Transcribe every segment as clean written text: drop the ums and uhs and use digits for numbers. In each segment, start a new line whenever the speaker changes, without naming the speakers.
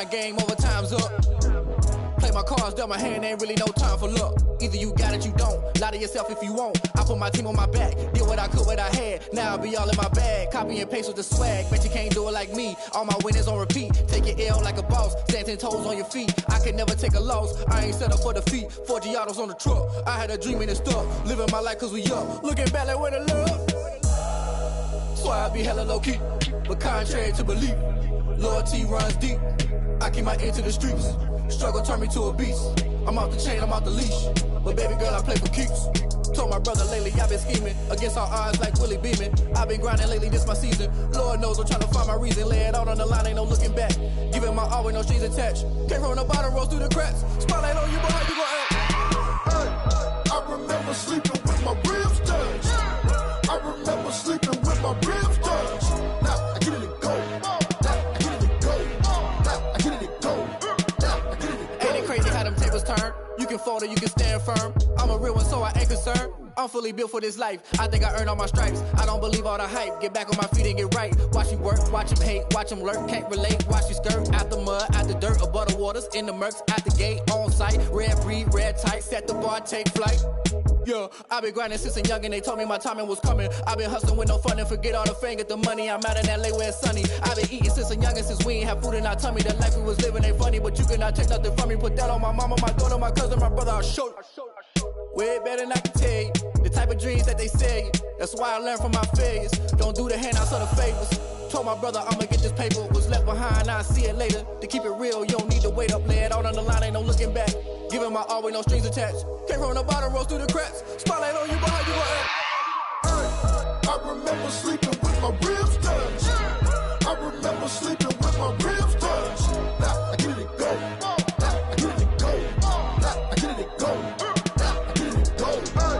mind game, overtime's up. Play my cards, dealt my hand, ain't really no time for luck. Either you got it, you don't. Lie to yourself if you won't. I put my team on my back, did what I could, what I had. Now I'll be all in my bag, copy and paste with the swag. Bet you can't do it like me. All my winners on repeat. Take your L like a boss, stand 10 toes on your feet. I can never take a loss. I ain't set up for defeat. 4 Giados on the truck. I had a dream and it stuck. Living my life cause we up. Looking back like where the love. So I be hella low key, but contrary to belief, loyalty runs deep. I keep my ear to the streets. Struggle turned me to a beast. I'm off the chain, I'm off the leash. But baby girl, I play for keeps. Told my brother lately, I've been scheming against all odds like Willie Beeman. I've been grinding lately, this my season. Lord knows I'm trying to find my reason. Lay it out on the line, ain't no looking back. Giving my all with no strings attached. Came from the bottom, rose through the cracks. Spotlight on you, boy, how you gon' act?
Hey, I remember sleeping with my ribs touched. I remember sleeping with my ribs touched. Now I get it to go. Now I get it to go. Now I get it to go. Now I get it to go.
Ain't it crazy how them tables turn? You can fold or you can stand firm. I'm a real one, so I ain't concerned. I'm fully built for this life. I think I earned all my stripes. I don't believe all the hype. Get back on my feet and get right. Watch you work, watch him hate, watch him lurk. Can't relate, watch you skirt. Out the mud, out the dirt, above the waters, in the murks, out the gate, on site. Red breed, red tight, set the bar, take flight. Yeah, I've been grinding since a youngin'. They told me my timing was coming. I've been hustling with no fun and forget all the fame, get the money. I'm out in LA where it's sunny. I've been eating since a youngin', since we ain't have food in our tummy. The life we was living ain't funny, but you cannot take nothing from me. Put that on my mama, my daughter, my cousin, my brother. I'll show you. Way better than I can tell you. The type of dreams that they sell you. That's why I learned from my failures. Don't do the handouts or the favors. Told my brother I'ma get this paper. Was left behind, I'll see it later. To keep it real, you don't need to wait up. Lay it out on the line, ain't no looking back. Giving my all with no strings attached. Came from the bottom, rose through the cracks. Spotlight on you, boy, how you gon' act?
Hey, I remember sleeping with my ribs touched. I remember sleeping with my ribs touched. Now I get it to go. Now I get it to go. Now I get it to go. Now I get it to go. Hey,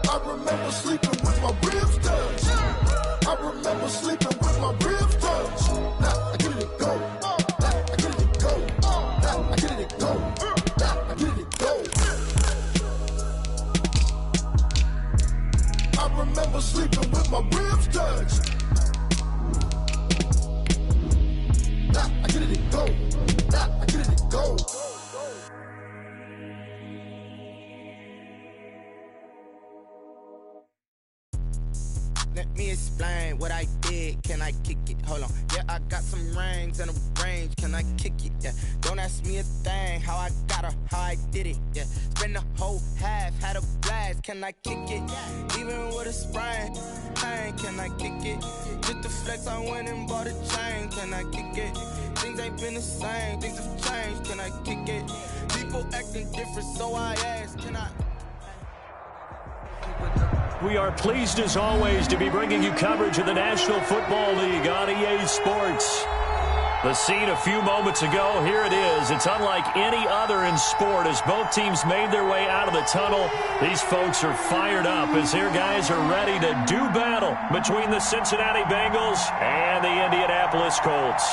I remember sleeping with my ribs touched. I remember sleeping with my ribs touched. Now I get it to go. Now I get it to go. Now I get it to go. Now I get it to go. I remember sleeping with my ribs touched. Now I get it to go. Now I get it to go.
Let me explain what I did. Can I kick it? Hold on. Yeah, I got some rings and a range. Can I kick it? Yeah. Don't ask me a thing. How I got her, how I did it. Yeah. Spend the whole half, had a blast. Can I kick it? Even with a sprain. Pain, can I kick it? Just the flex, I went and bought a chain. Can I kick it? Things ain't been the same. Things have changed. Can I kick it? People acting different, so I ask. Can I?
We are pleased, as always, to be bringing you coverage of the National Football League on EA Sports. The scene a few moments ago, here it is. It's unlike any other in sport as both teams made their way out of the tunnel. These folks are fired up as their guys are ready to do battle between the Cincinnati Bengals and the Indianapolis Colts.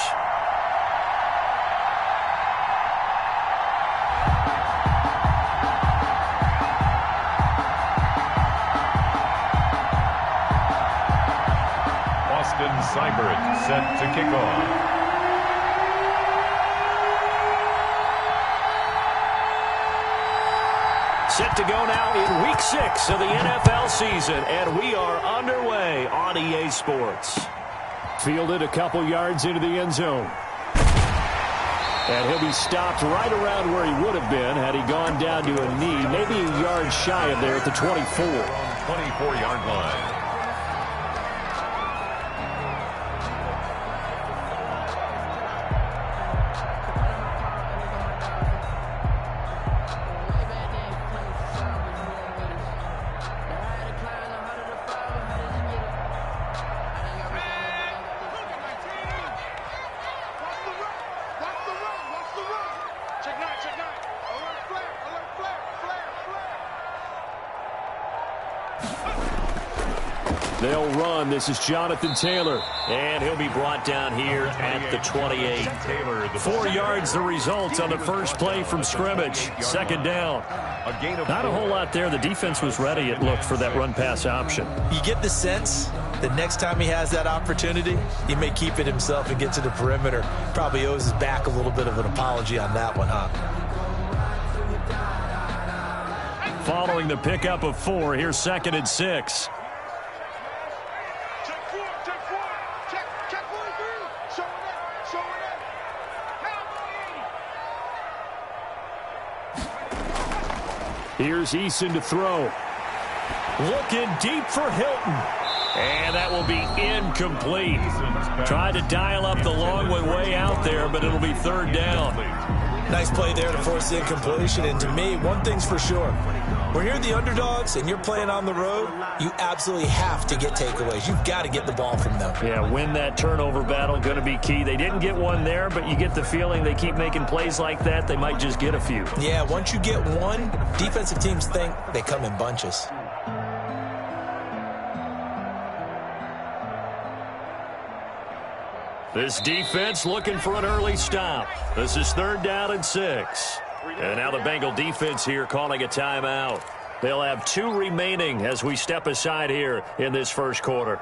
Seibert set to kick off.
Set to go now in Week 6 of the NFL season, and we are underway on EA Sports. Fielded a couple yards into the end zone. And he'll be stopped right around where he would have been had he gone down to a knee, maybe a yard shy of there at the 24.
24-yard line.
They'll run. This is Jonathan Taylor. And he'll be brought down here at the 28. 4 yards the result on the first play from scrimmage. Second down. Not a whole lot there. The defense was ready, it looked, for that run-pass option.
You get the sense The next time he has that opportunity, he may keep it himself and get to the perimeter. Probably owes his back a little bit of an apology on that one, huh?
Following the pickup of 4, here's 2nd and 6. Here's Eason to throw. Looking deep for Hilton. And that will be incomplete. Tried to dial up the long one way out there, but it'll be 3rd down.
Nice play there to force the incompletion. And to me, one thing's for sure. When you're the underdogs and you're playing on the road, you absolutely have to get takeaways. You've got to get the ball from them.
Yeah, win that turnover battle, going to be key. They didn't get one there, but you get the feeling they keep making plays like that, they might just get a few.
Yeah, once you get one, defensive teams think they come in bunches.
This defense looking for an early stop. This is 3rd down and 6. And now the Bengal defense here calling a timeout. They'll have 2 remaining as we step aside here in this first quarter.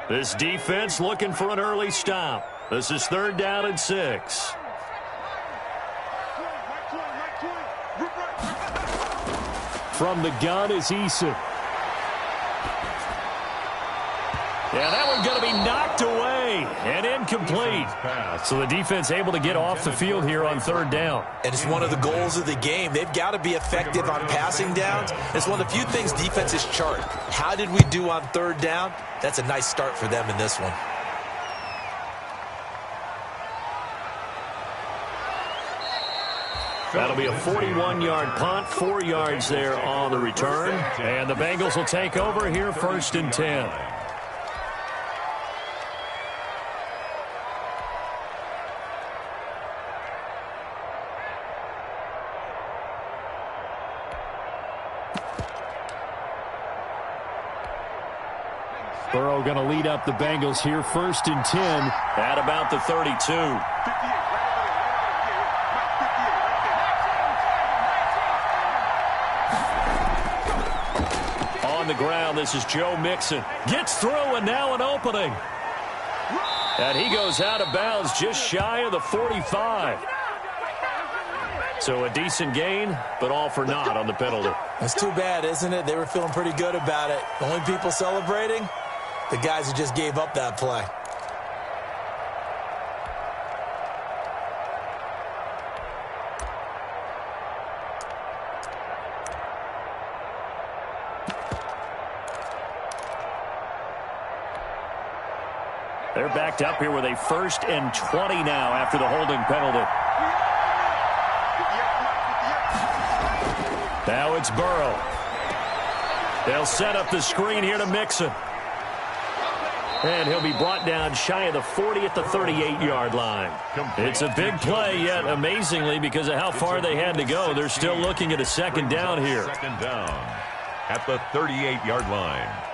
This defense looking for an early stop. This is 3rd down and 6. From the gun is Eason. Yeah, that one's going to be knocked away and incomplete. So the defense able to get off the field here on 3rd down.
And it's one of the goals of the game. They've got to be effective on passing downs. It's one of the few things defenses chart. How did we do on 3rd down? That's a nice start for them in this one.
That'll be a 41-yard punt, 4 yards there on the return. And the Bengals will take over here 1st and 10. Burrow going to lead up the Bengals here 1st and 10 at about the 32. On the ground, this is Joe Mixon. Gets through and now an opening. And he goes out of bounds just shy of the 45. So a decent gain, but all for naught on the penalty.
It's too bad, isn't it? They were feeling pretty good about it. The only people celebrating, the guys who just gave up that play.
They're backed up here with a 1st and 20 now after the holding penalty. Now it's Burrow. They'll set up the screen here to Mixon. And he'll be brought down shy of the 40 at the 38-yard line. It's a big play, yet amazingly, because of how far they had to go, they're still looking at a 2nd down here.
2nd down at the 38-yard line.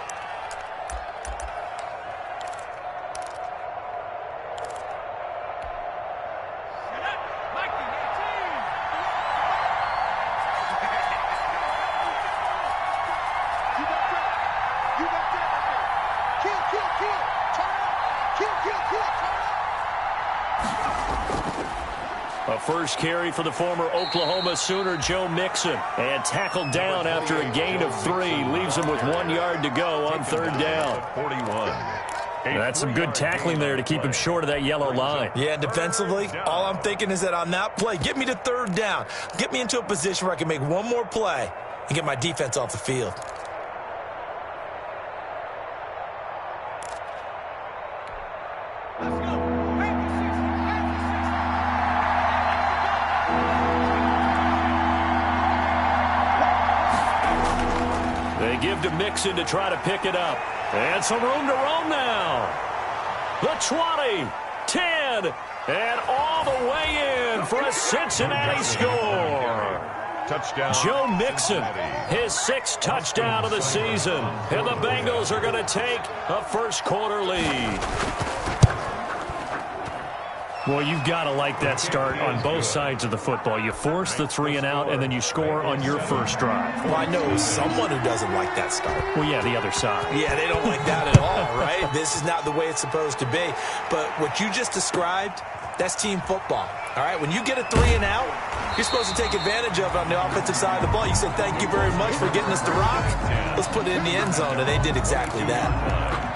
A first carry for the former Oklahoma Sooner, Joe Mixon. And tackled down after a gain of 3. Leaves him with 1 yard to go on 3rd down.
41.
That's some good tackling there to keep him short of that yellow line.
Yeah, defensively, all I'm thinking is that on that play, get me to 3rd down. Get me into a position where I can make one more play and get my defense off the field.
They give to Mixon to try to pick it up. And some room to roam now. The 20, 10, and all the way in for a Cincinnati score.
Touchdown.
Joe Mixon, his 6th touchdown of the season. And the Bengals are going to take a first-quarter lead. Well, you've got to like that start on both sides of the football. You force the 3 and out, and then you score on your first drive.
Well, I know someone who doesn't like that start.
Well, yeah, the other side.
Yeah, they don't like that at all, right? This is not the way it's supposed to be. But what you just described, that's team football. All right, when you get a 3 and out, you're supposed to take advantage of it on the offensive side of the ball. You said, thank you very much for getting us the rock. Let's put it in the end zone, and they did exactly that.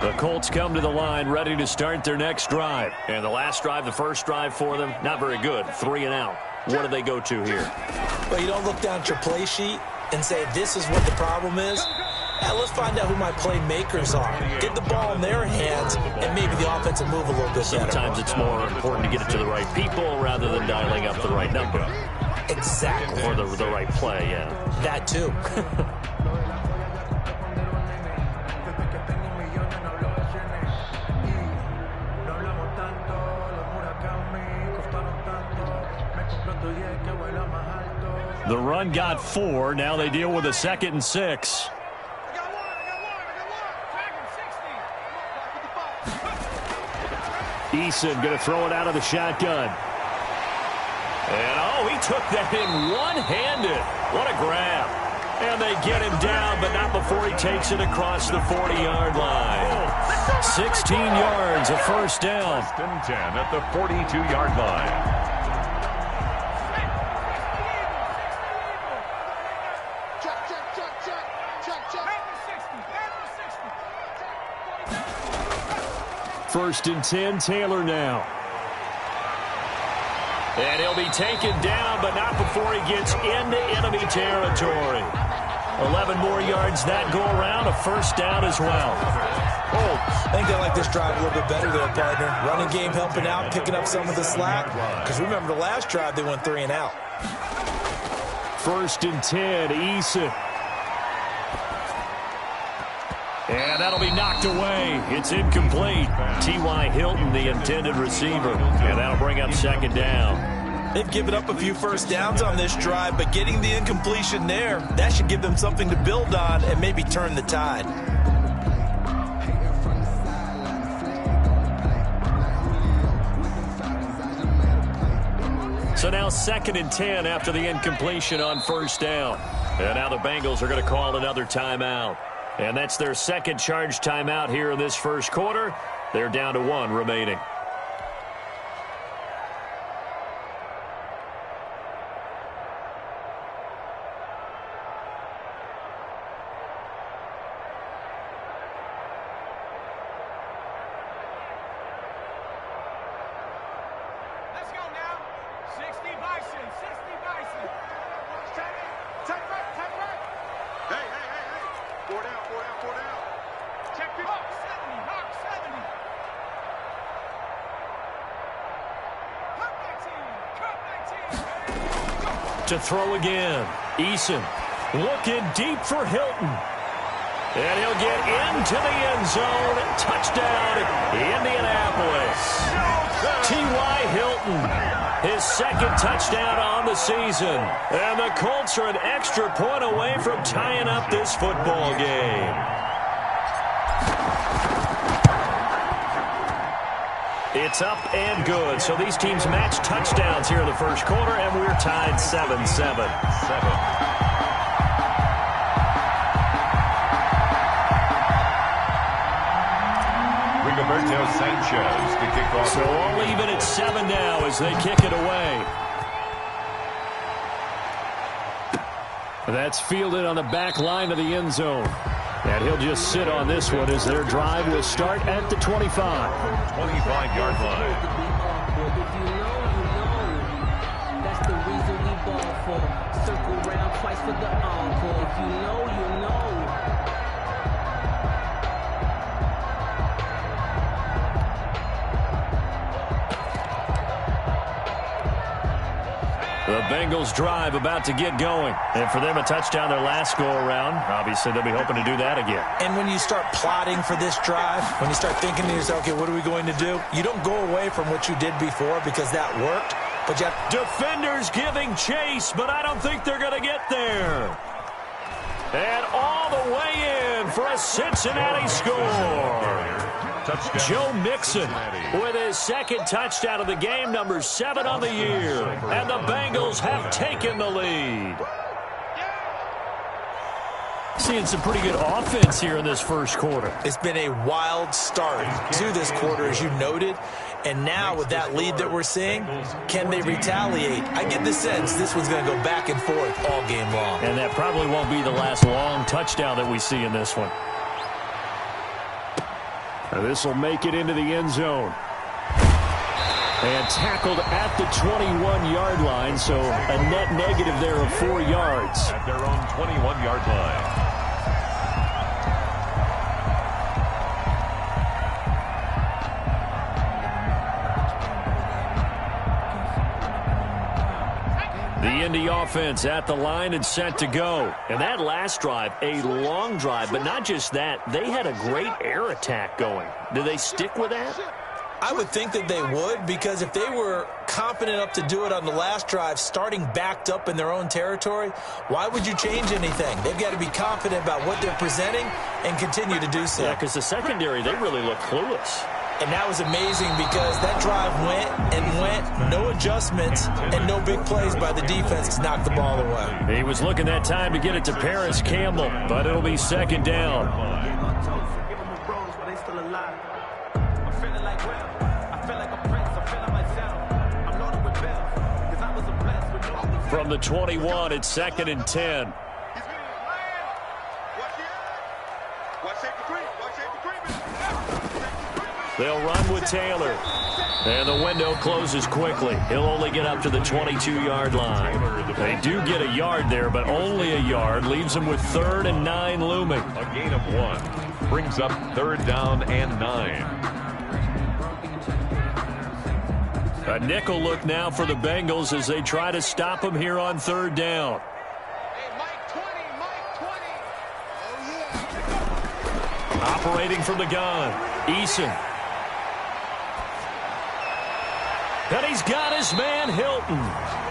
The Colts come to the line ready to start their next drive. And the last drive, the first drive for them, not very good. 3 and out. What do they go to here?
Well, you don't look down at your play sheet and say, this is what the problem is. Let's find out who my playmakers are. Get the ball in their hands, and maybe the offense will move a little bit better.
Sometimes it's more important to get it to the right people rather than dialing up the right number.
Exactly.
Or the right play, yeah.
That too.
The run got 4. Now they deal with a 2nd and 6. Eason going to throw it out of the shotgun. And, oh, he took that in one-handed. What a grab. And they get him down, but not before he takes it across the 40-yard line. 16 yards, a first down.
1st and 10 at the 42-yard line.
First and 10, Taylor now. And he'll be taken down, but not before he gets into enemy territory. 11 more yards that go around, a first down as well.
I think they like this drive a little bit better there, partner. Running game helping out, picking up some of the slack. Because remember the last drive, they went 3 and out.
First and 10, Eason. And that'll be knocked away. It's incomplete. T.Y. Hilton, the intended receiver. And that'll bring up 2nd down.
They've given up a few first downs on this drive, but getting the incompletion there, that should give them something to build on and maybe turn the tide.
So now 2nd and 10 after the incompletion on first down. And now the Bengals are going to call another timeout. And that's their 2nd charge timeout here in this first quarter. They're down to 1 remaining.
Let's go now. 60 Bison, 60 Bison. Take right. Hey. 4 down. Check it. Hawk 70. Cut 19.
To throw again. Eason looking deep for Hilton. And he'll get into the end zone. Touchdown, Indianapolis. T.Y. Hilton, his 2nd touchdown on the season. And the Colts are an extra point away from tying up this football game. It's up and good. So these teams match touchdowns here in the first quarter, and we're tied 7-7.
Sanchez to kick off.
So all even at 7 now as they kick it away. That's fielded on the back line of the end zone. And he'll just sit on this one as their drive will start at the 25.
25-yard line.
If you know, that's the reason we ball for. Circle round twice for the encore. If you know, you know.
The Bengals drive about to get going. And for them, a touchdown their last go-around. Obviously, they'll be hoping to do that again.
And when you start plotting for this drive, when you start thinking to yourself, okay, what are we going to do? You don't go away from what you did before because that worked. But you have
defenders giving chase, but I don't think they're going to get there. And all the way in for a Cincinnati score.
Touchdown.
Joe Mixon with his second touchdown of the game, number 7 on the year. And the Bengals have taken the lead. Seeing some pretty good offense here in this first quarter.
It's been a wild start to this quarter, as you noted. And now with that lead that we're seeing, can they retaliate? I get the sense this one's going to go back and forth all game long.
And that probably won't be the last long touchdown that we see in this one. This will make it into the end zone. And tackled at the 21-yard line, so a net negative there of 4 yards.
At their own 21-yard line.
The Indy offense at the line and set to go. And that last drive, a long drive, but not just that. They had a great air attack going. Do they stick with that?
I would think that they would, because if they were confident enough to do it on the last drive, starting backed up in their own territory, why would you change anything? They've got to be confident about what they're presenting and continue to do so.
Yeah, because the secondary, they really look clueless.
And that was amazing because that drive went and went, no adjustments, and no big plays by the defense to knock the ball away.
He was looking that time to get it to Paris Campbell, but it'll be second down. From the 21, it's 2nd and 10. They'll run with Taylor. And the window closes quickly. He'll only get up to the 22-yard line. They do get a yard there, but only a yard. Leaves them with 3rd and 9 looming.
A gain of 1. Brings up 3rd down and 9.
A nickel look now for the Bengals as they try to stop him here on 3rd down. Operating from the gun, Eason. And he's got his man, Hilton.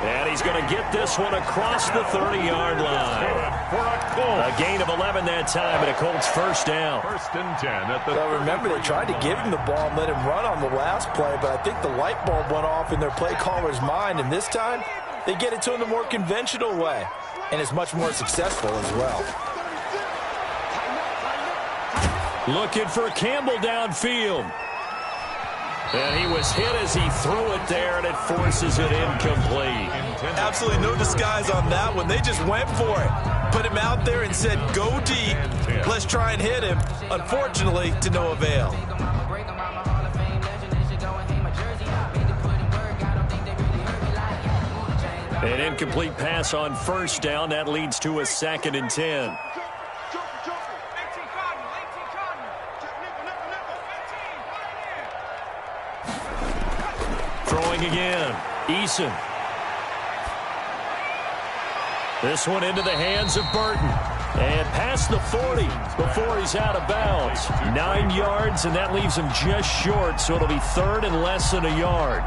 And he's going to get this one across the 30-yard line. A gain of 11 that time, and a Colts first down.
1st and 10 at the
Well, remember, they tried to give him the ball and let him run on the last play, but I think the light bulb went off in their play caller's mind, and this time they get it to him the more conventional way, and it's much more successful as well.
Looking for Campbell downfield. And he was hit as he threw it there, and it forces it incomplete.
Absolutely no disguise on that one. They just went for it. Put him out there and said, go deep. Let's try and hit him. Unfortunately, to no avail.
An incomplete pass on 1st down. That leads to a 2nd and 10. Throwing again. Eason. This one into the hands of Burton. And past the 40 before he's out of bounds. 9 yards, and that leaves him just short, so it'll be 3rd and less than a yard.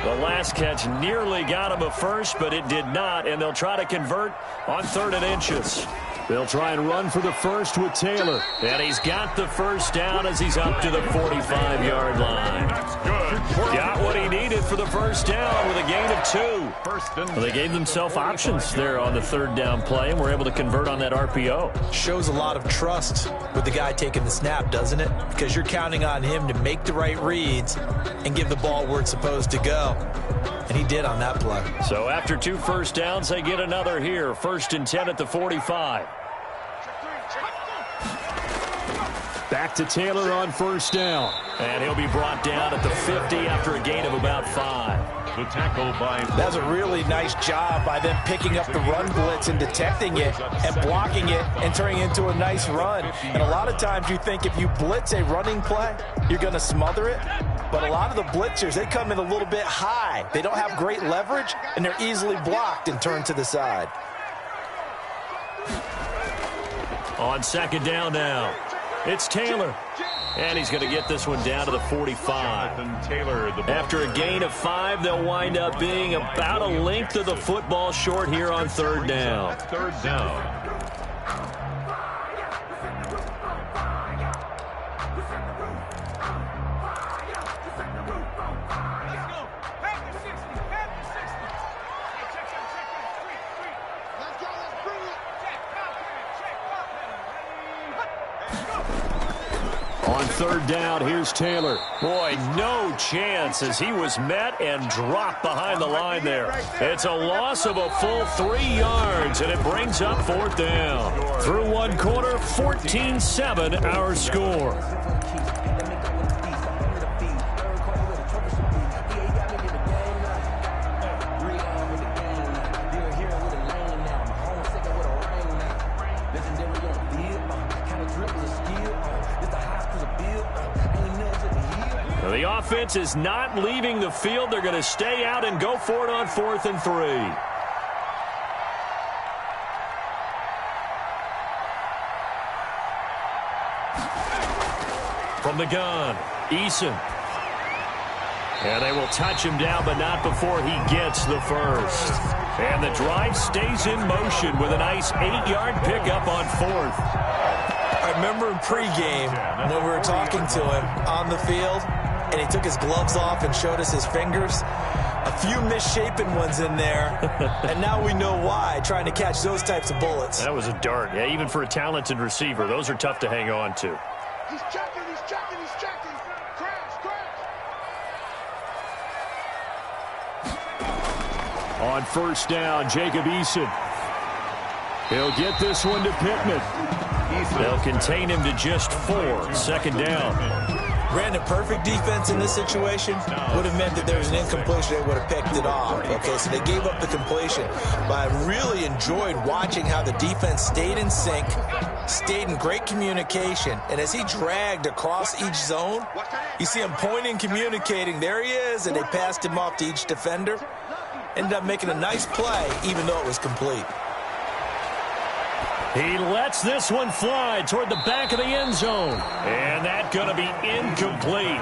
The last catch nearly got him a first, but it did not, and they'll try to convert on 3rd and inches. They'll try and run for the first with Taylor. And he's got the first down as he's up to the 45-yard line.
That's good.
Got what he needed for the first down with a gain of 2.
First and
Well, they gave themselves options there on the 3rd down play and were able to convert on that RPO.
Shows a lot of trust with the guy taking the snap, doesn't it? Because you're counting on him to make the right reads and give the ball where it's supposed to go. And he did on that play.
So after 2 first downs, they get another here. 1st and 10 at the 45. Back to Taylor on 1st down. And he'll be brought down at the 50 after a gain of about 5.
The tackle by...
That's a really nice job by them picking up the run blitz and detecting it and blocking it and turning it into a nice run. And a lot of times you think if you blitz a running play, you're going to smother it. But a lot of the blitzers, they come in a little bit high. They don't have great leverage, and they're easily blocked and turned to the side.
On second down now, it's Taylor. And he's going to get this one down to the 45. After a gain of 5, they'll wind up being about a length of the football short here on third down.
Third down.
On third down, here's Taylor. Boy, no chance as he was met and dropped behind the line there. It's a loss of a full 3 yards, and it brings up fourth down. Through one quarter, 14-7 our score. The offense is not leaving the field. They're going to stay out and go for it on 4th and 3. From the gun, Eason. And they will touch him down, but not before he gets the first. And the drive stays in motion with a nice 8-yard pickup on 4th.
I remember in pregame when we were talking to him on the field, and he took his gloves off and showed us his fingers. A few misshapen ones in there, and now we know why, trying to catch those types of bullets.
That was a dart. Yeah, even for a talented receiver, those are tough to hang on to.
He's checking, he's checking, he's checking. Crash, crash.
On first down, Jacob Eason. He'll get this one to Pittman. They'll contain him to just 4. Second down.
Brandon, perfect defense in this situation would have meant that there was an incompletion. They would have picked it off. Okay, so they gave up the completion. But I really enjoyed watching how the defense stayed in sync, stayed in great communication, and as he dragged across each zone, you see him pointing, communicating. There he is, and they passed him off to each defender. Ended up making a nice play, even though it was complete.
He lets this one fly toward the back of the end zone. And that's going to be incomplete.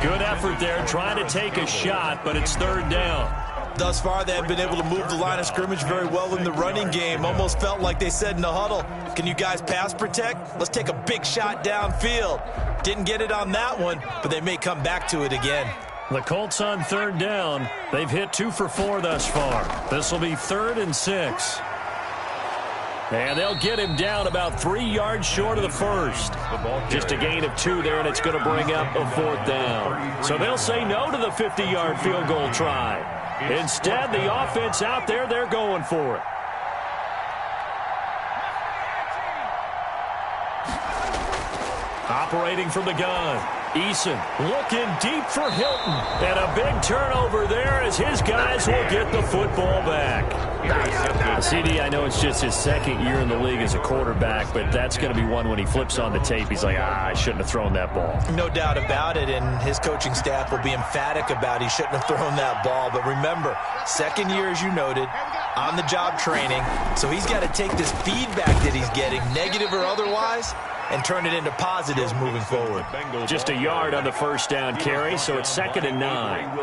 Good effort there trying to take a shot, but it's third down.
Thus far, they have been able to move the line of scrimmage very well in the running game. Almost felt like they said in the huddle, can you guys pass protect? Let's take a big shot downfield. Didn't get it on that one, but they may come back to it again.
The Colts on third down. They've hit 2 for 4 thus far. This will be 3rd and 6. And they'll get him down about 3 yards short of the first. Just a gain of 2 there, and it's going to bring up a 4th down. So they'll say no to the 50-yard field goal try. Instead, the offense out there, they're going for it. Operating from the gun, Eason looking deep for Hilton. And a big turnover there as his guys will get the football back. CD, I know it's just his 2nd year in the league as a quarterback, but that's going to be one when he flips on the tape. He's like, I shouldn't have thrown that ball.
No doubt about it, and his coaching staff will be emphatic about he shouldn't have thrown that ball. But remember, 2nd year, as you noted, on-the-job training, so he's got to take this feedback that he's getting, negative or otherwise, and turn it into positives moving forward.
Just a yard on the first down carry, so it's 2nd and 9.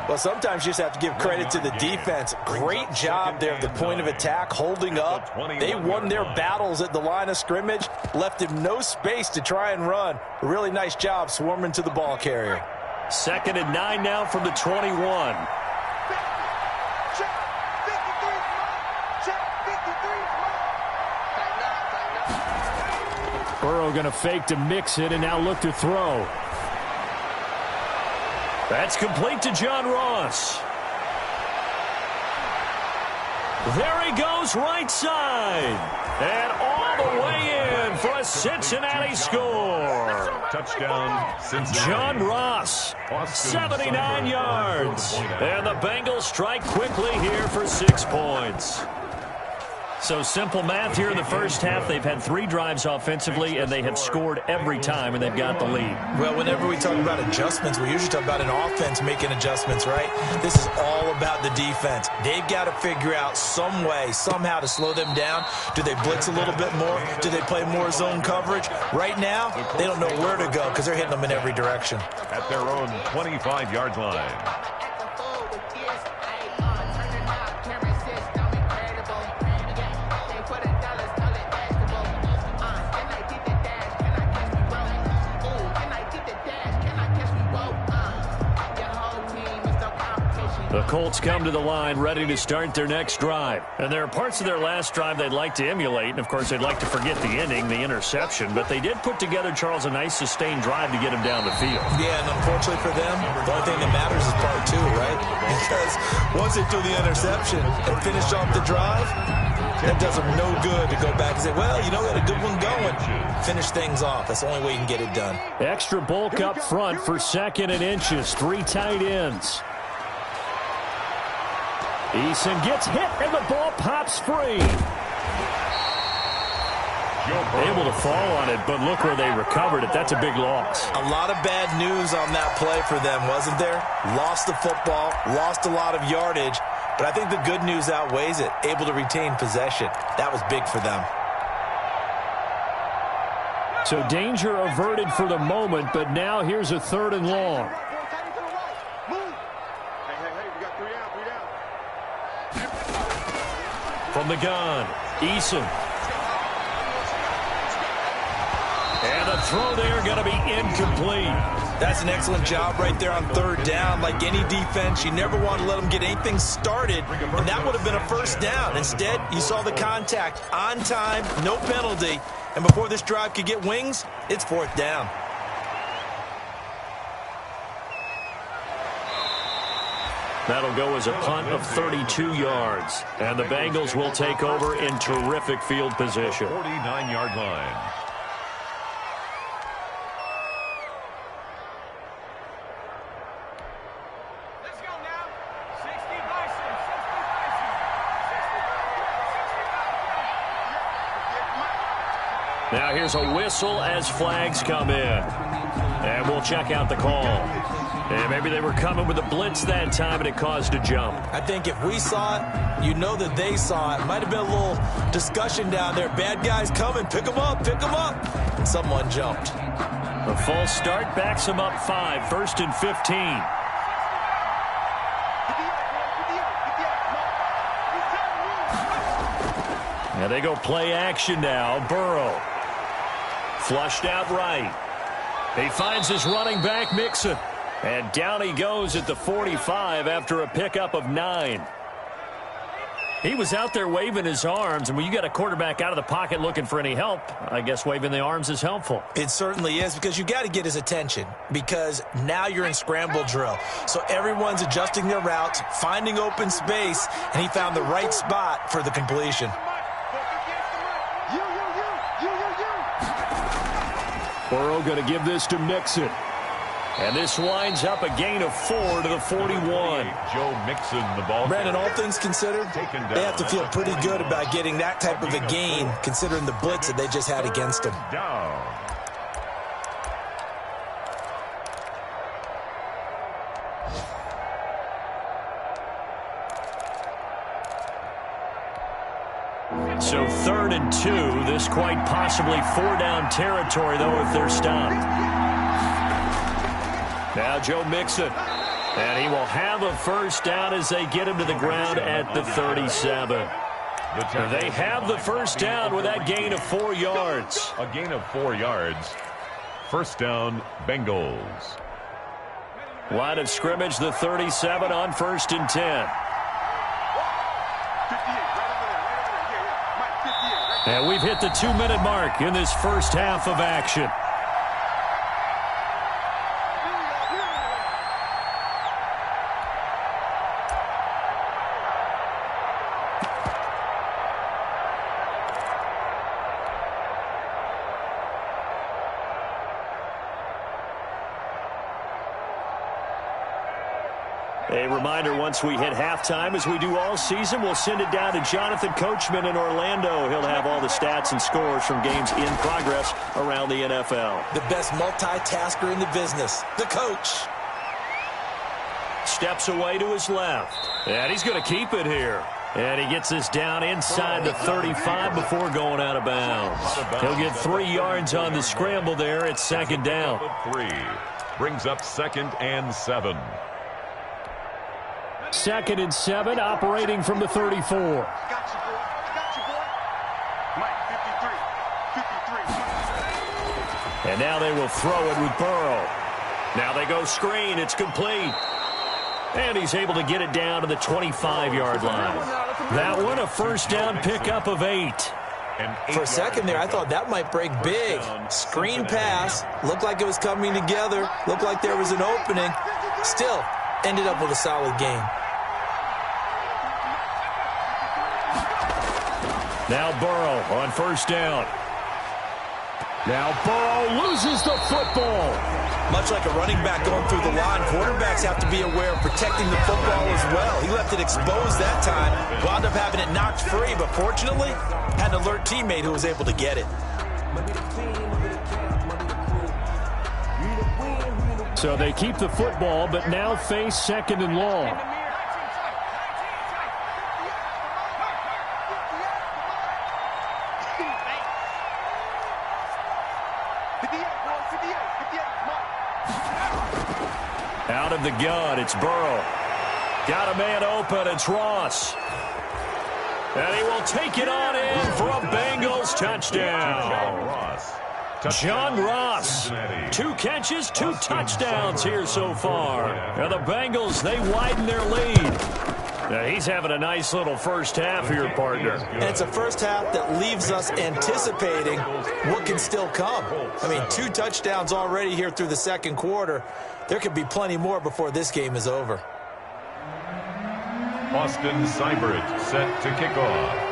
Well, sometimes you just have to give credit to the defense. Great job there at the point of attack, holding up. They won their battles at the line of scrimmage, left him no space to try and run. A really nice job swarming to the ball carrier.
2nd and 9 now from the 21. Burrow going to fake to mix it and now look to throw. That's complete to John Ross. There he goes right side. And all the way in for a the Cincinnati score.
Touchdown, Cincinnati.
John Ross, 79 yards. And the Bengals strike quickly here for 6 points. So simple math here in the first half. They've had 3 drives offensively, and they have scored every time, and they've got the lead.
Well, whenever we talk about adjustments, we usually talk about an offense making adjustments, right? This is all about the defense. They've got to figure out some way, somehow to slow them down. Do they blitz a little bit more? Do they play more zone coverage? Right now, they don't know where to go because they're hitting them in every direction.
At their own 25-yard line.
The Colts come to the line ready to start their next drive. And there are parts of their last drive they'd like to emulate. And, of course, they'd like to forget the ending, the interception. But they did put together, Charles, a nice sustained drive to get him down the field.
Yeah, and unfortunately for them, the only thing that matters is part 2, right? Because once they threw the interception and finished off the drive, that does them no good to go back and say, well, you know, we had a good one going. Finish things off. That's the only way you can get it done.
Extra bulk up front for 2nd and inches. 3 tight ends. Eason gets hit, and the ball pops free. Able to fall on it, but look where they recovered it. That's a big loss.
A lot of bad news on that play for them, wasn't there? Lost the football, lost a lot of yardage, but I think the good news outweighs it. Able to retain possession. That was big for them.
So danger averted for the moment, but now here's a 3rd and long. From the gun, Eason. And the throw there going to be incomplete.
That's an excellent job right there on 3rd down. Like any defense, you never want to let them get anything started, and that would have been a 1st down. Instead, you saw the contact on time, no penalty, and before this drive could get wings, it's 4th down.
That'll go as a punt of 32 yards. And the Bengals will take over in terrific field position.
49-yard line.
Let's go now. 60 bison.
Now here's a whistle as flags come in. And we'll check out the call. And maybe they were coming with a blitz that time, and it caused a jump.
I think if we saw it, you know that they saw it. Might have been a little discussion down there. Bad guys coming. Pick them up. Pick them up. And someone jumped.
The false start backs them up 5. 1st and 15. And they go play action now. Burrow. Flushed out right. He finds his running back, Mixon. And down he goes at the 45 after a pickup of 9. He was out there waving his arms, and when you got a quarterback out of the pocket looking for any help, I guess waving the arms is helpful.
It certainly is, because you got to get his attention, because now you're in scramble drill. So everyone's adjusting their routes, finding open space, and he found the right spot for the completion.
Burrow going to give this to Mixon. And this winds up a gain of 4 to the 41.
Joe Mixon, the ball.
Brandon, all things considered, they have to feel pretty good about getting that type of a gain, considering the blitz that they just had against them.
Down.
So 3rd and 2. This quite possibly 4-down territory, though, if they're stopped. Now Joe Mixon. And he will have a 1st down as they get him to the ground at the 37. They have the 1st down with that gain of 4 yards.
A gain of 4 yards. 1st down, Bengals.
Line of scrimmage, the 37 on 1st and 10. And we've hit the 2-minute mark in this first half of action. A reminder, once we hit halftime, as we do all season, we'll send it down to Jonathan Coachman in Orlando. He'll have all the stats and scores from games in progress around the NFL.
The best multitasker in the business, the coach.
Steps away to his left. And he's going to keep it here. And he gets this down inside the 35 before going out of bounds. He'll get 3 yards on the scramble there. It's second down.
3 brings up 2nd and 7.
2nd and 7, operating from the 34.
Got you, boy. Mike, 53.
And now they will throw it with Burrow. Now they go screen. It's complete. And he's able to get it down to the 25-yard line. That one, a first down pickup of 8.
For a second there, I thought that might break big. Screen pass. Looked like it was coming together. Looked like there was an opening. Still, ended up with a solid game.
Now Burrow on first down. Now Burrow loses the football.
Much like a running back going through the line, quarterbacks have to be aware of protecting the football as well. He left it exposed that time. Wound up having it knocked free, but fortunately, had an alert teammate who was able to get it.
So they keep the football, but now face 2nd and long. Out of the gun, it's Burrow. Got a man open, it's Ross. And he will take it on in for a Bengals touchdown. John Ross, 2 catches, 2 touchdowns here so far. And the Bengals, they widen their lead. Now he's having a nice little first half here, partner.
And it's a first half that leaves us anticipating what can still come. I mean, 2 touchdowns already here through the second quarter. There could be plenty more before this game is over.
Austin Seibert set to kick off.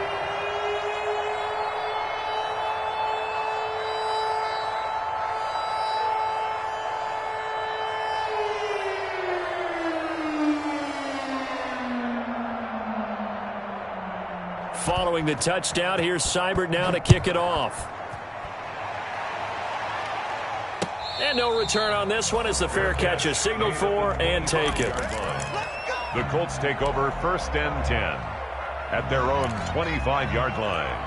Following the touchdown, here's Seibert now to kick it off. And no return on this one as the fair catch is signaled for and taken.
The Colts take over 1st and 10 at their own 25-yard line.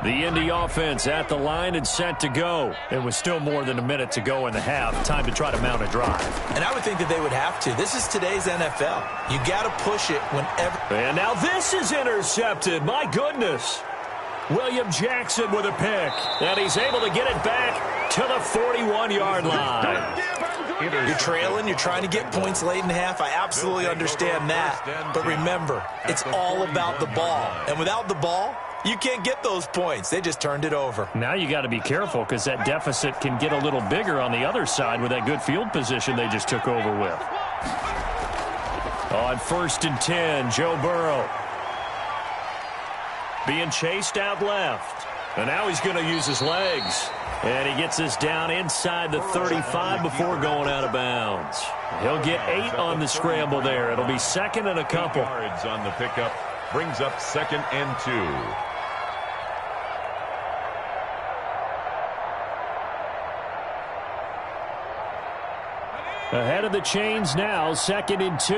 The Indy offense at the line and set to go. It was still more than a minute to go in the half. Time to try to mount a drive.
And I would think that they would have to. This is today's NFL. You got to push it whenever.
And now this is intercepted. My goodness. William Jackson with a pick. And he's able to get it back to the 41-yard line.
You're trailing. You're trying to get points late in the half. I absolutely understand that. But remember, it's all about the ball. And without the ball, you can't get those points. They just turned it over.
Now you got to be careful because that deficit can get a little bigger on the other side with that good field position they just took over with. On 1st and 10, Joe Burrow. Being chased out left. And now he's going to use his legs. And he gets this down inside the 35 before going out of bounds. He'll get 8 on the scramble there. It'll be 2nd and a couple.
Yards on the pickup brings up 2nd and 2.
Ahead of the chains now, 2nd and 2.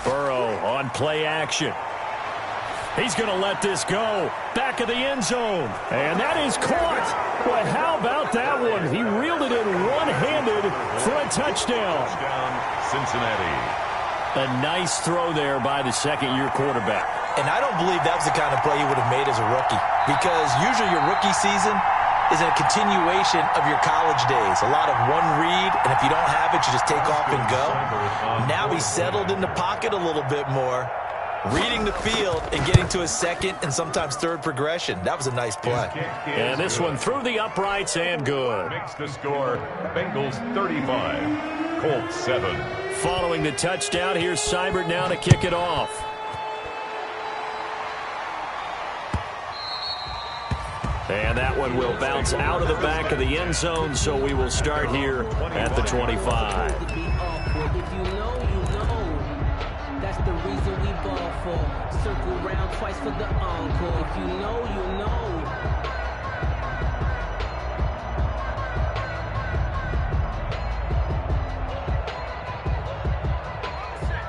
Burrow on play action. He's going to let this go. Back of the end zone. And that is caught. But how about that one? He reeled it in one-handed for a touchdown.
Cincinnati.
A nice throw there by the second-year quarterback.
And I don't believe that was the kind of play he would have made as a rookie. Because usually your rookie season is a continuation of your college days. A lot of one read, and if you don't have it, you just take off and go. Now he's settled in the pocket a little bit more. reading the field and getting to a second and sometimes third progression. That was a nice play.
And this one through the uprights and good.
Makes the score Bengals 35, Colts 7.
Following the touchdown, here's Seibert now to kick it off. And that one will bounce out of the back of the end zone, so we will start here at the 25.
If you know, you know. That's the reason we ball for. Circle round twice for the encore. If you know, you know.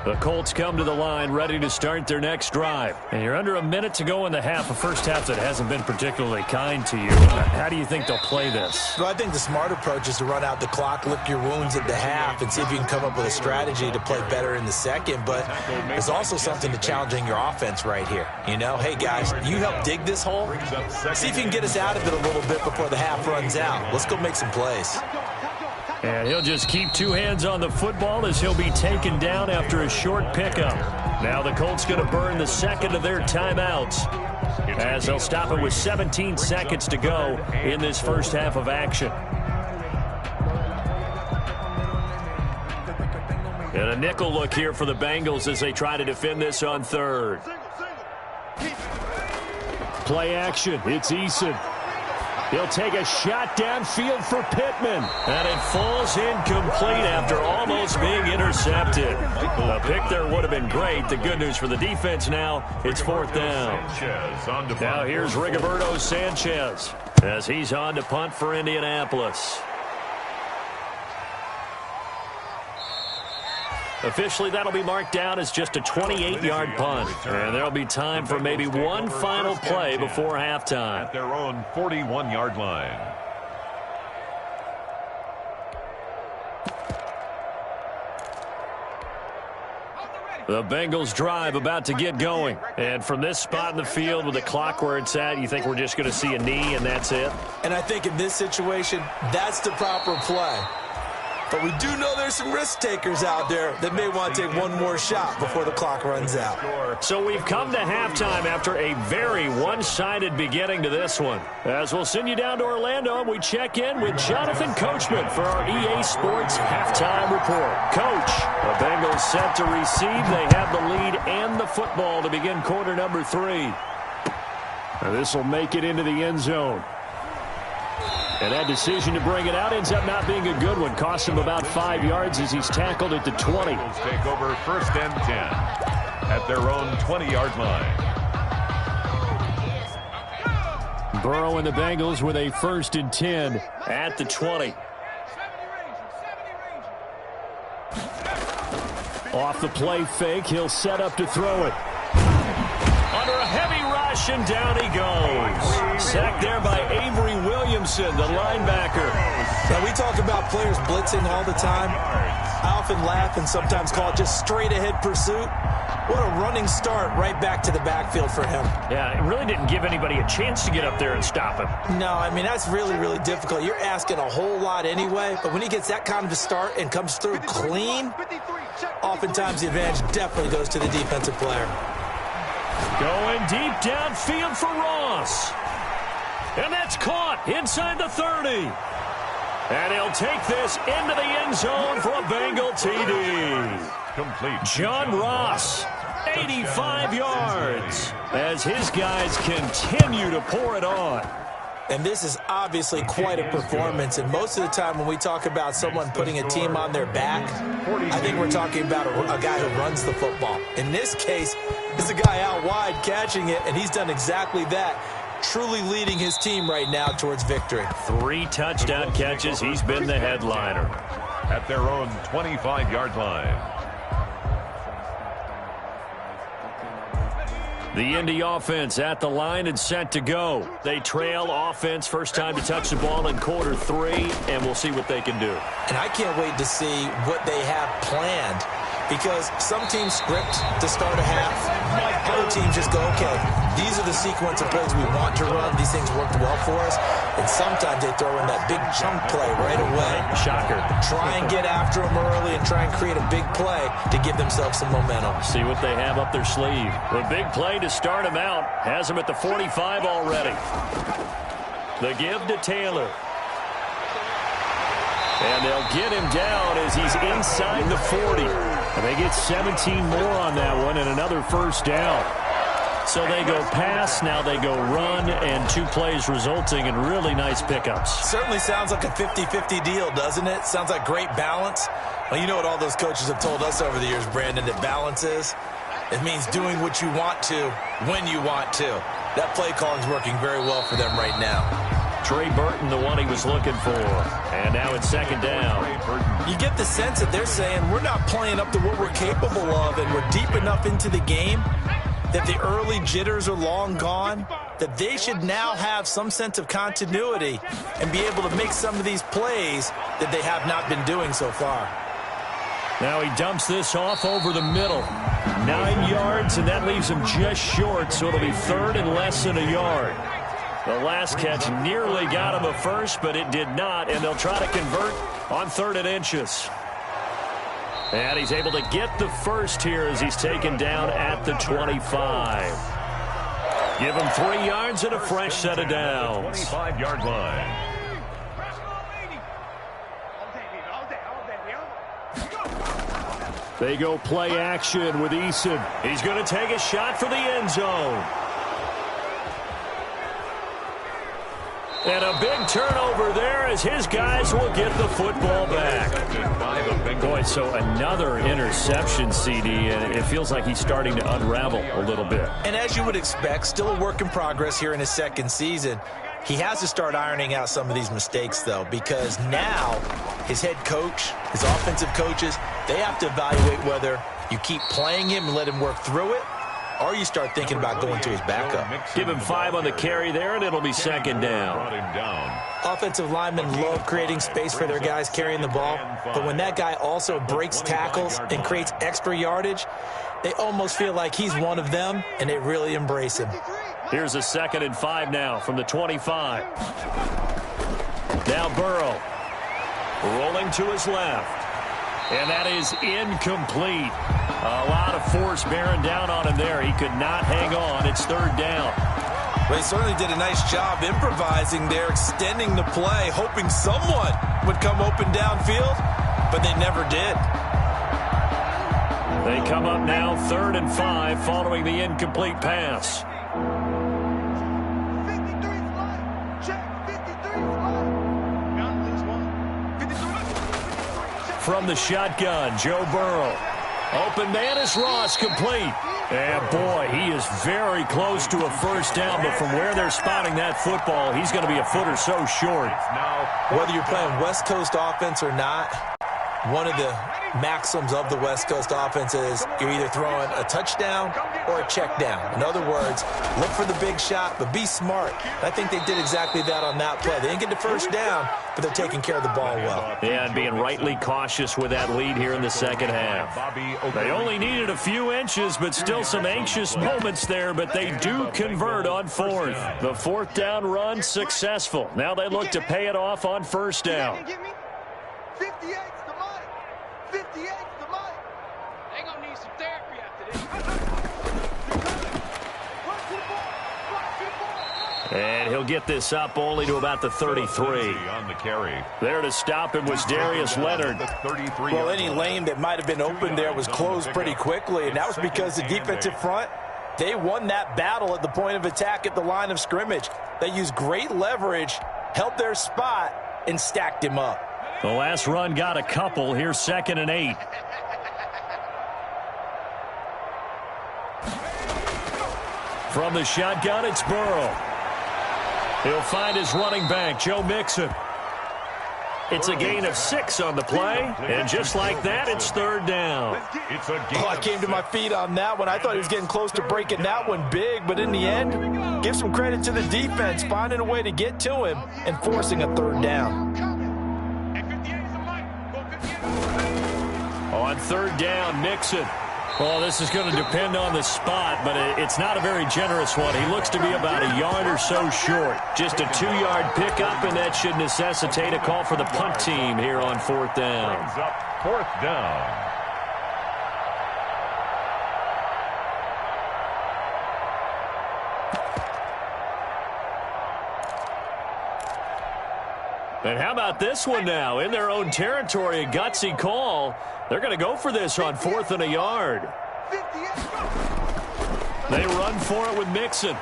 The Colts come to the line ready to start their next drive. And you're under a minute to go in the half, a first half that hasn't been particularly kind to you. How do you think they'll play this?
Well, I think the smart approach is to run out the clock, lick your wounds at the half, and see if you can come up with a strategy to play better in the second. But there's also something to challenging your offense right here. You know, hey, guys, you help dig this hole. See if you can get us out of it a little bit before the half runs out. Let's go make some plays.
And he'll just keep two hands on the football as he'll be taken down after a short pickup. Now the Colts going to burn the second of their timeouts as they'll stop it with 17 seconds to go in this first half of action. And a nickel look here for the Bengals as they try to defend this on third. Play action. It's Eason. He'll take a shot downfield for Pittman. And it falls incomplete after almost being intercepted. A pick there would have been great. The good news for the defense now, it's fourth down. Now here's Rigoberto Sanchez as he's on to punt for Indianapolis. Officially, that'll be marked down as just a 28-yard punt. And there'll be time for maybe one final play before halftime.
At their own 41-yard line.
The Bengals drive about to get going. And from this spot in the field with the clock where it's at, you think we're just going to see a knee and that's it?
And I think in this situation, that's the proper play. But we do know there's some risk takers out there that may want to take one more shot before the clock runs out.
So we've come to halftime after a very one-sided beginning to this one. As we'll send you down to Orlando, we check in with Jonathan Coachman for our EA Sports Halftime Report. Coach, the Bengals set to receive. They have the lead and the football to begin quarter number 3. This will make it into the end zone. And that decision to bring it out ends up not being a good one. Cost him about 5 yards as he's tackled at the 20.
Take over first and 10 at their own 20-yard line.
Burrow and the Bengals with a first and 10 at the 20. Off the play fake, he'll set up to throw it. Under a heavy rush, and down he goes. Sacked there by Avery Williamson, the linebacker.
Now, we talk about players blitzing all the time. I often laugh and sometimes call it just straight-ahead pursuit. What a running start right back to the backfield for him.
Yeah, it really didn't give anybody a chance to get up there and stop him.
No, I mean, that's really, really difficult. You're asking a whole lot anyway, but when he gets that kind of a start and comes through clean, oftentimes the advantage definitely goes to the defensive player.
Going deep downfield for Ross. And that's caught inside the 30. And he'll take this into the end zone for a Bengal TD.
Complete.
John Ross, 85 yards, as his guys continue to pour it on.
And this is obviously quite a performance. And most of the time when we talk about someone putting a team on their back, I think we're talking about a guy who runs the football. In this case, it's a guy out wide catching it, and he's done exactly that, truly leading his team right now towards victory.
3 touchdown catches. He's been the headliner.
At their own 25-yard line.
The Indy offense at the line and set to go. They trail offense, first time to touch the ball in quarter 3, and we'll see what they can do.
And I can't wait to see what they have planned Because some teams script to start a half. Other teams just go, okay, these are the sequence of plays we want to run. These things worked well for us. And sometimes they throw in that big chunk play right away.
Shocker.
Try and get after them early and try and create a big play to give themselves some momentum.
See what they have up their sleeve. The big play to start him out has him at the 45 already. The give to Taylor. And they'll get him down as he's inside the 40. And they get 17 more on that one and another first down. So they go pass, now they go run, and 2 plays resulting in really nice pickups.
Certainly sounds like a 50-50 deal, doesn't it? Sounds like great balance. Well, you know what all those coaches have told us over the years, Brandon, that balance is? It means doing what you want to when you want to. That play calling is working very well for them right now.
Trey Burton, the one he was looking for. And now it's second down.
You get the sense that they're saying we're not playing up to what we're capable of, and we're deep enough into the game that the early jitters are long gone, that they should now have some sense of continuity and be able to make some of these plays that they have not been doing so far.
Now he dumps this off over the middle. 9 yards, and that leaves him just short, so it'll be third and less than a yard. The last catch nearly got him a first, but it did not, and they'll try to convert on 3rd and inches. And he's able to get the first here as he's taken down at the 25. Give him 3 yards and a fresh set of downs.
25-yard line.
They go play action with Eason. He's going to take a shot for the end zone. And a big turnover there as his guys will get the football back. Boy, so another interception, CD, and it feels like he's starting to unravel a little bit.
And as you would expect, still a work in progress here in his second season. He has to start ironing out some of these mistakes, though, because now his head coach, his offensive coaches, they have to evaluate whether you keep playing him and let him work through it, or you start thinking about going to his backup.
Give him 5 on the carry there, and it'll be second down.
Offensive linemen love creating space for their guys carrying the ball, but when that guy also breaks tackles and creates extra yardage, they almost feel like he's one of them, and they really embrace him.
Here's a 2nd and 5 now from the 25. Now Burrow rolling to his left. And that is incomplete. A lot of force bearing down on him there. He could not hang on. It's 3rd down.
Well, he certainly did a nice job improvising there, extending the play, hoping someone would come open downfield, but they never did.
They come up now 3rd and 5 following the incomplete pass. From the shotgun, Joe Burrow. Open man is Ross, complete. And boy, he is very close to a first down, but from where they're spotting that football, he's going to be a foot or so short.
Whether you're playing West Coast offense or not, one of the maxims of the West Coast offense is you're either throwing a touchdown or a check down. In other words, look for the big shot, but be smart. I think they did exactly that on that play. They didn't get the first down, but they're taking care of the ball well.
Yeah, and being rightly cautious with that lead here in the second half. They only needed a few inches, but still some anxious moments there, but they do convert on 4th. The 4th down run successful. Now they look to pay it off on 1st down.
58's the money. 58's the money. They gonna need some therapy after this.
And he'll get this up only to about the 33.
On the carry.
There to stop him was Darius Leonard.
Well, any lane that might have been open there was closed pretty quickly, and that was because the defensive front, they won that battle at the point of attack at the line of scrimmage. They used great leverage, held their spot, and stacked him up.
The last run got a couple. Here's 2nd and 8. From the shotgun, it's Burrow. He'll find his running back, Joe Mixon. It's a gain of 6 on the play, and just like that, it's 3rd down.
I came to my feet on that one. I thought he was getting close to breaking that one big, but in the end, give some credit to the defense, finding a way to get to him and forcing a 3rd down.
On third down, Mixon. Well, this is going to depend on the spot, but it's not a very generous one. He looks to be about a yard or so short. Just a 2-yard pickup, and that should necessitate a call for the punt team here on fourth down.
Brings up fourth down.
And how about this one now? In their own territory, a gutsy call. They're going to go for this on 4th and a yard. They run for it with Mixon.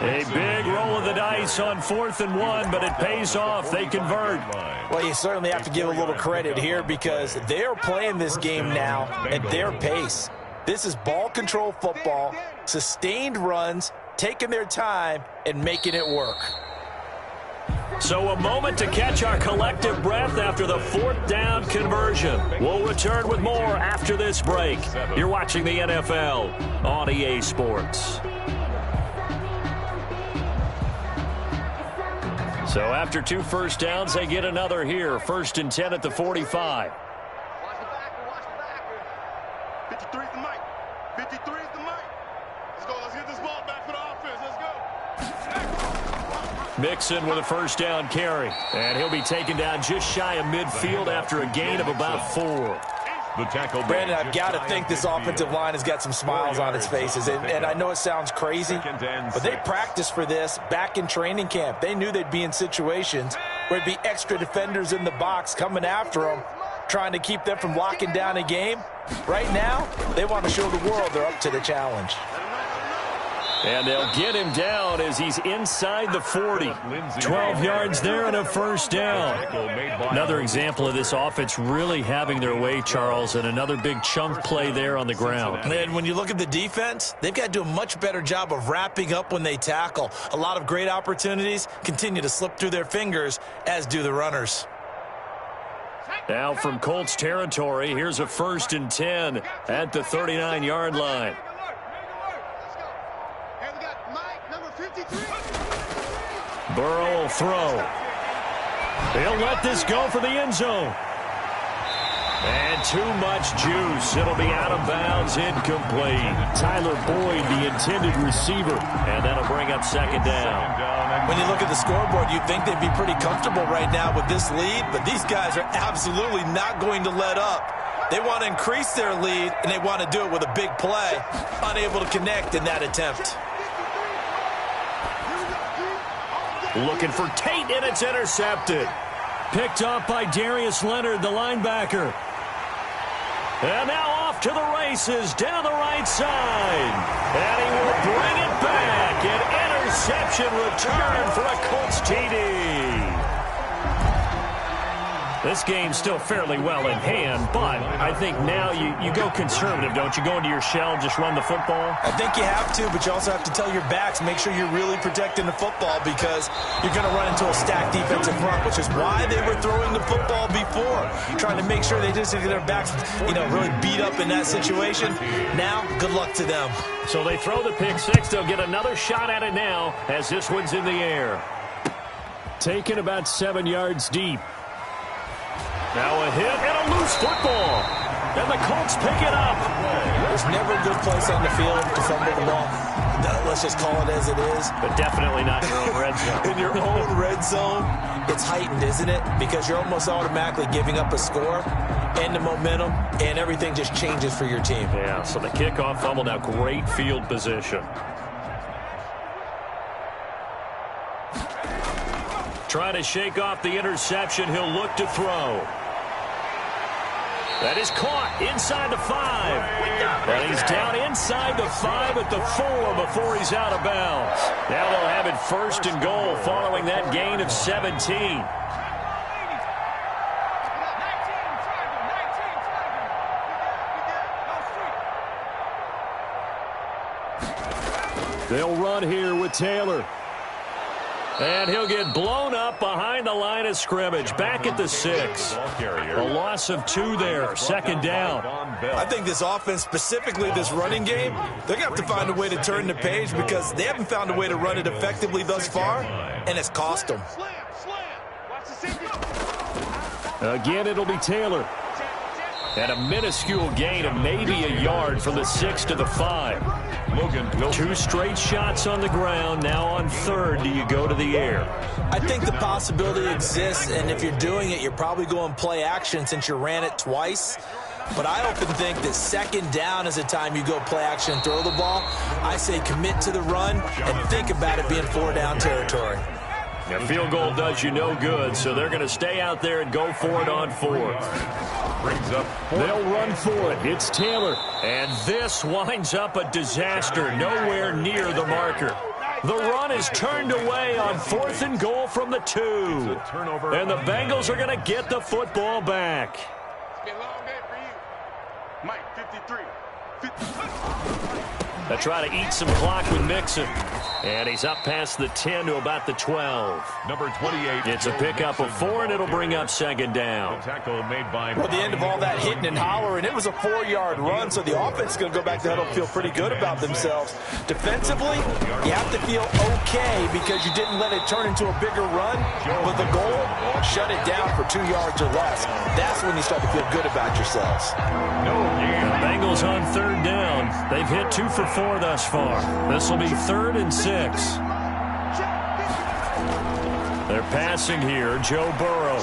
A big roll of the dice on 4th and 1, but it pays off. They convert.
Well, you certainly have to give a little credit here because they're playing this game now at their pace. This is ball control football, sustained runs, taking their time, and making it work.
So a moment to catch our collective breath after the 4th down conversion. We'll return with more after this break. You're watching the NFL on EA Sports. So after 2 first downs, they get another here. 1st and 10 at the 45.
Watch the backer. 53 is the mic. 53 is the mic. Let's go. Let's get this ball back for the offense. Let's go.
Mixon with a first down carry. And he'll be taken down just shy of midfield after a gain of about 4.
The tackle.
Brandon, I've got to think this offensive line has got some smiles on its faces. And I know it sounds crazy, but they practiced for this back in training camp. They knew they'd be in situations where it'd be extra defenders in the box coming after them, trying to keep them from locking down a game. Right now, they want to show the world they're up to the challenge.
And they'll get him down as he's inside the 40. 12 yards there and a first down. Another example of this offense really having their way, Charles, and another big chunk play there on the ground.
And when you look at the defense, they've got to do a much better job of wrapping up when they tackle. A lot of great opportunities continue to slip through their fingers, as do the runners.
Now from Colts territory, here's a 1st and 10 at the 39-yard line. Burrow will throw. He'll let this go for the end zone. And too much juice. It'll be out of bounds, incomplete. Tyler Boyd, the intended receiver. And that'll bring up 2nd down.
When you look at the scoreboard, you'd think they'd be pretty comfortable right now with this lead, but these guys are absolutely not going to let up. They want to increase their lead, and they want to do it with a big play. Unable to connect in that attempt.
Looking for Tate, and it's intercepted. Picked up by Darius Leonard, the linebacker. And now off to the races, down the right side. And he will bring it back. An interception return for a Colts TD. This game's still fairly well in hand, but I think now you go conservative, don't you? Go into your shell, just run the football?
I think you have to, but you also have to tell your backs, make sure you're really protecting the football because you're going to run into a stacked defensive front, which is why they were throwing the football before, trying to make sure they just get their backs, really beat up in that situation. Now, good luck to them.
So they throw the pick six. They'll get another shot at it now as this one's in the air. Taken about 7 yards deep. Now a hit and a loose football. And the Colts pick it up.
There's never a good place on the field to fumble the ball. Let's just call it as it is.
But definitely not in your own red zone.
In your own red zone, it's heightened, isn't it? Because you're almost automatically giving up a score and the momentum, and everything just changes for your team.
Yeah, so the kickoff fumble, now great field position. Trying to shake off the interception. He'll look to throw. That is caught inside the 5. And he's down inside the 5 at the 4 before he's out of bounds. Now they'll have it 1st and goal following that gain of 17. They'll run here with Taylor. And he'll get blown up behind the line of scrimmage. Back at the 6. A loss of 2 there. Second down.
I think this offense, specifically this running game, they're going to have to find a way to turn the page because they haven't found a way to run it effectively thus far, and it's cost them.
Again, it'll be Taylor. And a minuscule gain of maybe a yard from the 6 to the 5. Logan, 2 straight shots on the ground. Now on 3rd, do you go to the air?
I think the possibility exists, and if you're doing it, you're probably going play action since you ran it twice. But I often think that 2nd down is the time you go play action and throw the ball. I say commit to the run and think about it being 4-down territory.
A field goal does you no good, so they're going to stay out there and go for it on 4th. Brings up. They'll run for it. It's Taylor. And this winds up a disaster. Nowhere near the marker. The run is turned away on 4th and goal from the 2. And the Bengals are going to get the football back.
It's been a long day for you. Mike, 53.
They try to eat some clock with Mixon. And he's up past the 10 to about the 12.
Number 28.
It's a pickup of 4, and it'll bring up 2nd down.
Tackle made by.
Well, the end of all that hitting and hollering, it was a 4-yard run, so the offense is going to go back to huddle and feel pretty good about themselves. Defensively, you have to feel okay because you didn't let it turn into a bigger run. But the goal, shut it down for 2 yards or less. That's when you start to feel good about yourselves.
The Bengals on 3rd down. They've hit 2 for 4 thus far. This will be 3rd and 6. They're passing here. Joe Burrow.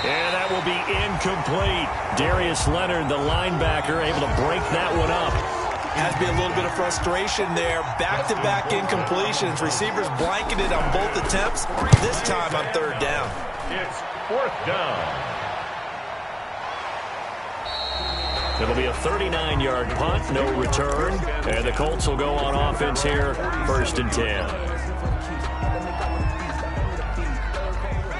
And that will be incomplete. Darius Leonard, the linebacker, able to break that one up.
Has to be a little bit of frustration there. Back-to-back incompletions. Receivers blanketed on both attempts. This time on 3rd down.
It's 4th down.
It'll be a 39-yard punt, no return. And the Colts will go on offense here, 1st and 10.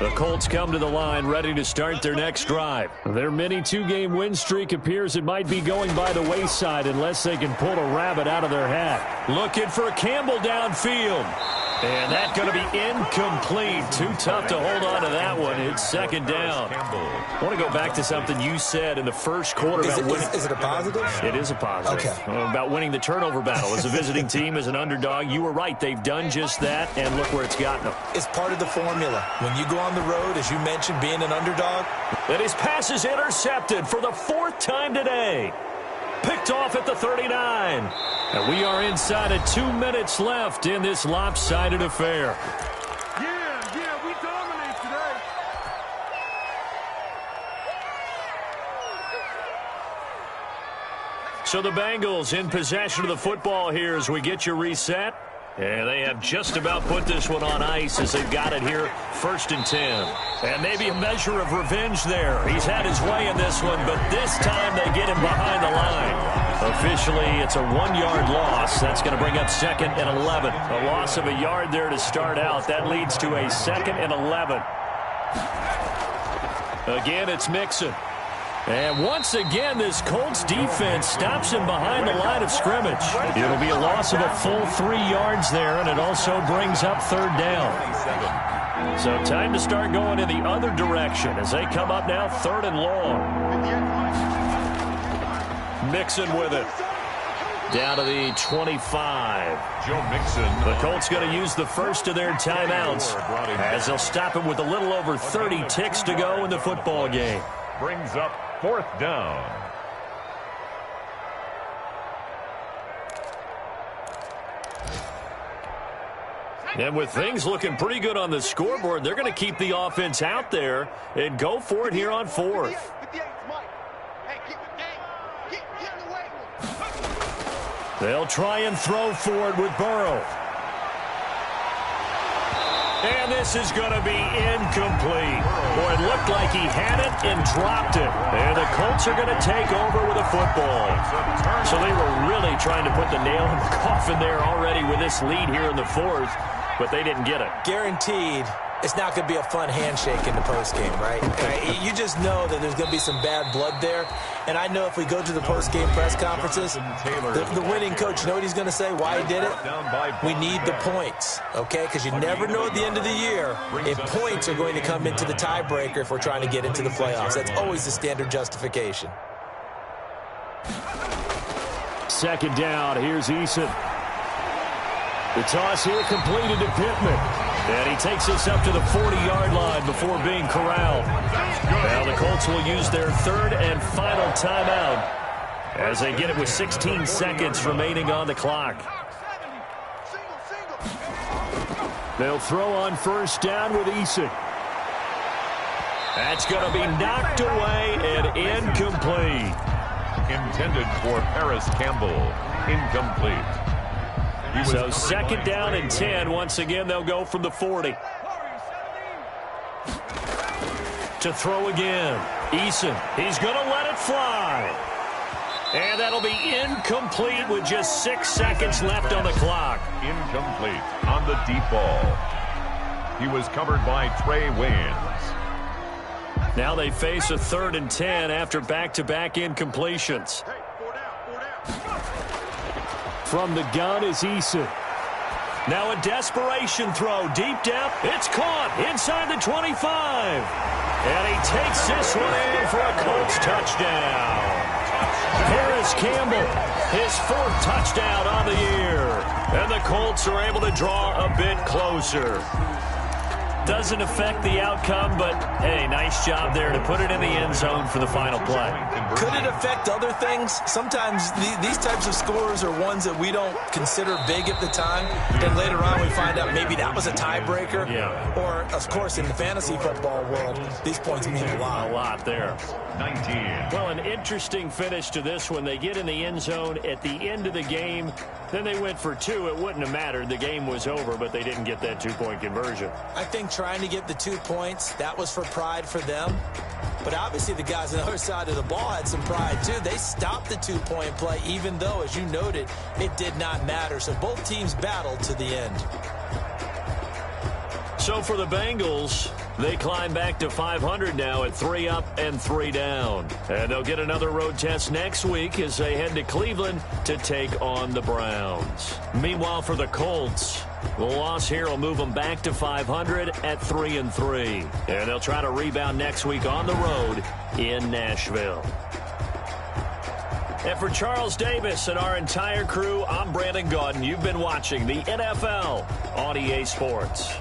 The Colts come to the line ready to start their next drive. Their mini 2-game win streak appears it might be going by the wayside unless they can pull a rabbit out of their hat. Looking for Campbell downfield. And that's going to be incomplete. Too tough to hold on to that one. It's 2nd down. I want to go back to something you said in the first quarter about winning.
Is it a positive?
It is a positive.
Okay.
About winning the turnover battle. As a visiting team, as an underdog, you were right. They've done just that, and look where it's gotten them.
It's part of the formula. When you go on the road, as you mentioned, being an underdog.
And his pass is intercepted for the 4th time today. Picked off at the 39. And we are inside of 2 minutes left in this lopsided affair.
Yeah, we dominate today.
So the Bengals in possession of the football here as we get you reset. And they have just about put this one on ice as they've got it here, 1st and 10. And maybe a measure of revenge there. He's had his way in this one, but this time they get him behind the line. Officially, it's a 1-yard loss. That's going to bring up 2nd and 11. A loss of a yard there to start out. That leads to a 2nd and 11. Again, it's Mixon. And once again, this Colts defense stops him behind the line of scrimmage. It'll be a loss of a full 3 yards there, and it also brings up 3rd down. So time to start going in the other direction as they come up now 3rd and long. Mixon with it. Down to the 25.
Joe Mixon.
The Colts going to use the first of their timeouts as they'll stop him with a little over 30 ticks to go in the football game.
Brings up 4th down.
And with things looking pretty good on the scoreboard, they're going to keep the offense out there and go for it here on 4th. They'll try and throw for it with Burrow. And this is going to be incomplete. Boy, it looked like he had it and dropped it. And the Colts are going to take over with a football. So they were really trying to put the nail in the coffin there already with this lead here in the 4th, but they didn't get it.
Guaranteed, it's not going to be a fun handshake in the postgame, right? You just know that there's going to be some bad blood there. And I know if we go to the postgame press conferences, the winning coach, you know what he's going to say, why he did it? We need the points, okay? Because you never know at the end of the year if points are going to come into the tiebreaker if we're trying to get into the playoffs. That's always the standard justification.
Second down, here's Eason. The toss here completed to Pittman. And he takes us up to the 40-yard line before being corralled. Now the Colts will use their third and final timeout as they get it with 16 seconds remaining on the clock. They'll throw on first down with Eason. That's going to be knocked away and incomplete.
Intended for Paris Campbell. Incomplete.
So second down and 10. Once again, they'll go from the 40. To throw again. Eason, he's going to let it fly. And that'll be incomplete with just 6 seconds left on the clock.
Incomplete on the deep ball. He was covered by Trey Waynes.
Now they face a 3rd and 10 after back-to-back incompletions. From the gun is Eason. Now a desperation throw deep down. It's caught inside the 25. And he takes this one in for a Colts touchdown. Paris Campbell, his 4th touchdown on the year. And the Colts are able to draw a bit closer. Doesn't affect the outcome, but, hey, nice job there to put it in the end zone for the final play.
Could it affect other things? Sometimes these types of scores are ones that we don't consider big at the time. Then later on we find out maybe that was a tiebreaker.
Yeah.
Or, of course, in the fantasy football world, these points mean a lot.
A lot there.
19.
Well, an interesting finish to this one. They get in the end zone at the end of the game. Then they went for 2. It wouldn't have mattered. The game was over, but they didn't get that 2-point conversion.
I think trying to get the 2 points, that was for pride for them. But obviously the guys on the other side of the ball had some pride too. They stopped the 2-point play, even though, as you noted, it did not matter. So both teams battled to the end.
So for the Bengals, they climb back to 500 now at 3 up and 3 down. And they'll get another road test next week as they head to Cleveland to take on the Browns. Meanwhile, for the Colts, the loss here will move them back to 500 at 3-3. And they'll try to rebound next week on the road in Nashville. And for Charles Davis and our entire crew, I'm Brandon Gaudin. You've been watching the NFL on EA Sports.